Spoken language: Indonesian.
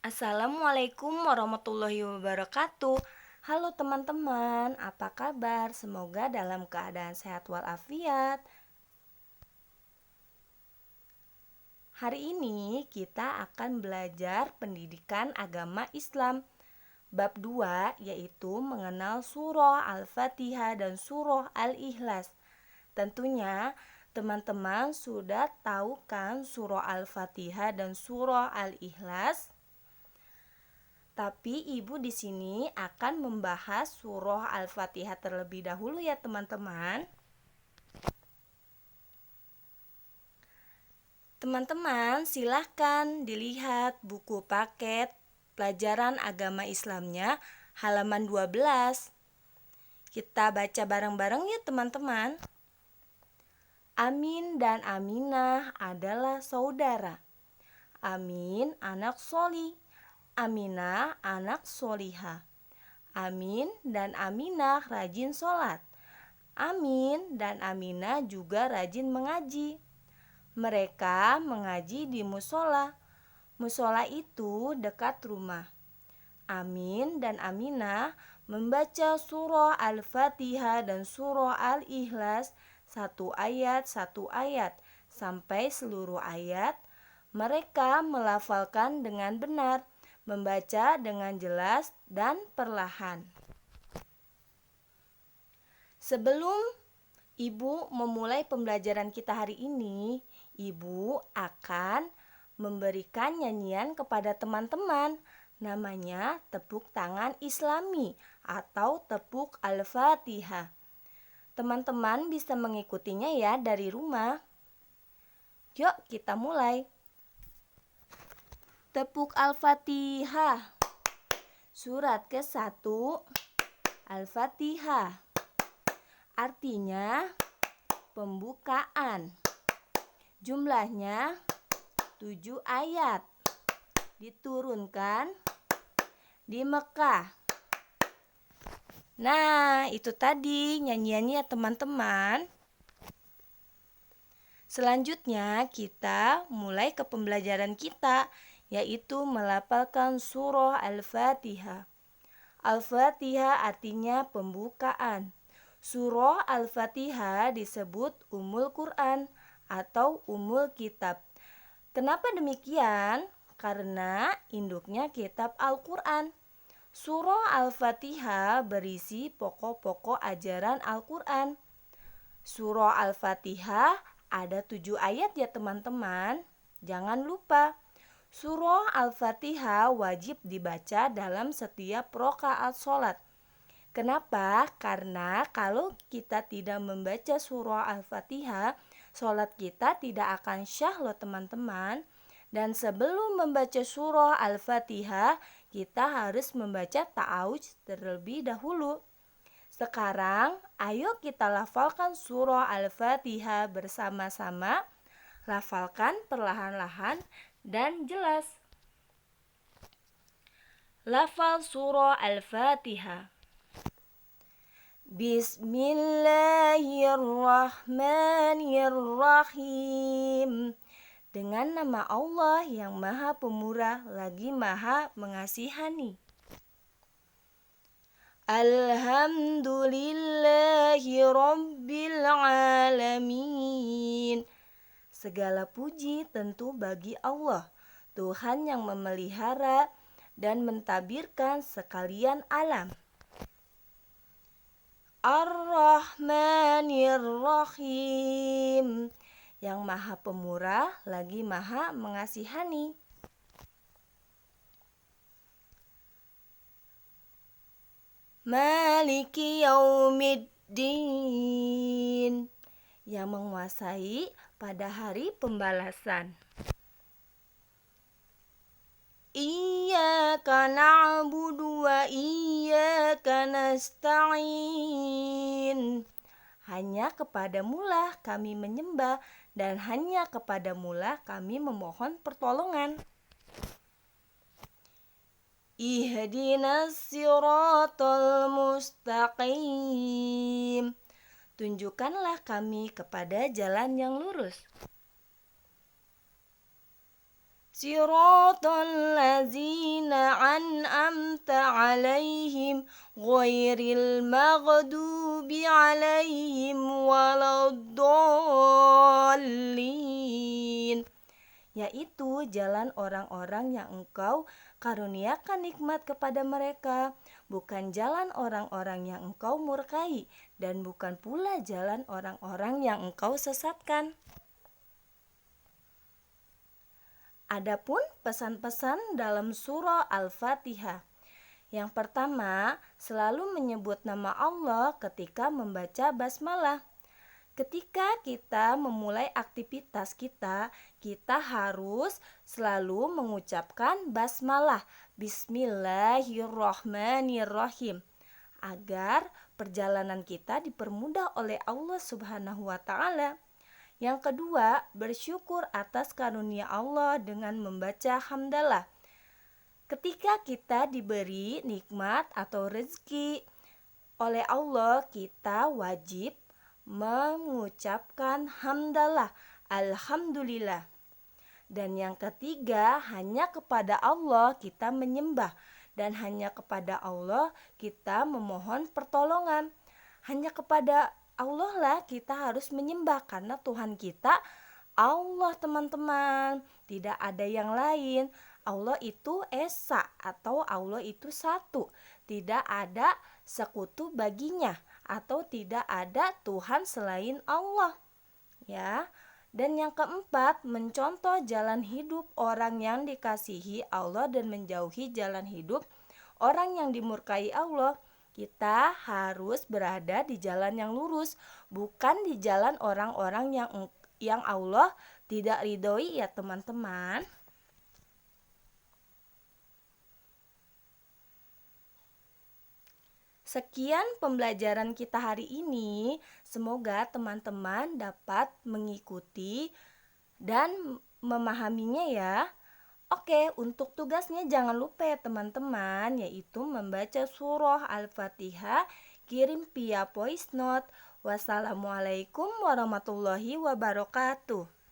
Assalamualaikum warahmatullahi wabarakatuh. Halo teman-teman, apa kabar? Semoga dalam keadaan sehat walafiat. Hari ini kita akan belajar pendidikan agama Islam. Bab 2 yaitu mengenal surah Al-Fatihah dan surah Al-Ikhlas. Tentunya teman-teman sudah tahu kan surah Al-Fatihah dan surah Al-Ikhlas? Tapi ibu di sini akan membahas surah Al-Fatihah terlebih dahulu ya teman-teman. Teman-teman silahkan dilihat buku paket pelajaran agama Islamnya halaman 12. Kita baca bareng-bareng ya teman-teman. Amin dan Aminah adalah saudara. Amin anak solih, Aminah anak solihah. Amin dan Aminah rajin sholat. Amin dan Aminah juga rajin mengaji. Mereka mengaji di musola. Musola itu dekat rumah. Amin dan Aminah membaca surah Al-Fatihah dan surah Al-Ikhlas satu ayat sampai seluruh ayat. Mereka melafalkan dengan benar, membaca dengan jelas dan perlahan. Sebelum ibu memulai pembelajaran kita hari ini, ibu akan memberikan nyanyian kepada teman-teman. Namanya tepuk tangan Islami atau tepuk Al-Fatihah. Teman-teman bisa mengikutinya ya dari rumah. Yuk kita mulai. Tepuk Al-Fatihah. Surat ke-1 Al-Fatihah. Artinya pembukaan. Jumlahnya 7 ayat. Diturunkan di Mekah. Nah, itu tadi nyanyiannya teman-teman. Selanjutnya kita mulai ke pembelajaran kita, yaitu melafalkan surah Al-Fatihah. Al-Fatihah artinya pembukaan. Surah Al-Fatihah disebut Ummul Quran atau Ummul Kitab. Kenapa demikian? Karena induknya kitab Al-Quran. Surah Al-Fatihah berisi pokok-pokok ajaran Al-Quran. Surah Al-Fatihah ada 7 ayat ya teman-teman. Jangan lupa, surah Al-Fatihah wajib dibaca dalam setiap rakaat sholat. Kenapa? Karena kalau kita tidak membaca surah Al-Fatihah, sholat kita tidak akan syah loh teman-teman. Dan sebelum membaca surah Al-Fatihah, kita harus membaca ta'awudz terlebih dahulu. Sekarang, ayo kita lafalkan surah Al-Fatihah bersama-sama. Lafalkan perlahan-lahan dan jelas. Lafal surah Al-Fatihah. Bismillahirrahmanirrahim. Dengan nama Allah yang Maha Pemurah lagi Maha Mengasihani. Alhamdulillahi Rabbil Alamin. Segala puji tentu bagi Allah, Tuhan yang memelihara dan mentadbirkan sekalian alam. Ar-Rahmanir-Rahim, yang Maha Pemurah lagi Maha Mengasihani. Maliki Yaumiddin, yang menguasai pada hari pembalasan. Iyyaka na'budu wa iyyaka nasta'in. Hanya kepadamulah kami menyembah dan hanya kepadamulah kami memohon pertolongan. Ihdinas siratal mustaqim. Tunjukkanlah kami kepada jalan yang lurus. siratal ladzina an'amta 'alaihim ghairil maghdubi 'alaihim waladdallin, yaitu jalan orang-orang yang Engkau karuniakan nikmat kepada mereka, bukan jalan orang-orang yang Engkau murkai, dan bukan pula jalan orang-orang yang Engkau sesatkan. Adapun pesan-pesan dalam surah Al-Fatihah. Yang pertama, selalu menyebut nama Allah ketika membaca basmalah. Ketika kita memulai aktivitas kita harus selalu mengucapkan basmalah, Bismillahirrohmanirrohim, agar perjalanan kita dipermudah oleh Allah Subhanahu wa Ta'ala. Yang kedua, bersyukur atas karunia Allah dengan membaca hamdalah. Ketika kita diberi nikmat atau rezeki oleh Allah, kita wajib mengucapkan hamdalah, alhamdulillah. Dan yang ketiga, hanya kepada Allah kita menyembah, dan hanya kepada Allah kita memohon pertolongan. Hanya kepada Allah lah kita harus menyembah, karena Tuhan kita Allah, teman-teman, tidak ada yang lain. Allah itu esa atau Allah itu satu, tidak ada sekutu baginya, atau tidak ada Tuhan selain Allah, ya. Dan yang keempat, mencontoh jalan hidup orang yang dikasihi Allah dan menjauhi jalan hidup orang yang dimurkai Allah. Kita harus berada di jalan yang lurus, bukan di jalan orang-orang yang Allah tidak ridhoi, ya teman-teman. Sekian pembelajaran kita hari ini. Semoga teman-teman dapat mengikuti dan memahaminya ya. Oke, untuk tugasnya jangan lupa ya teman-teman, yaitu membaca surah Al-Fatihah, kirim via voice note. Wassalamualaikum warahmatullahi wabarakatuh.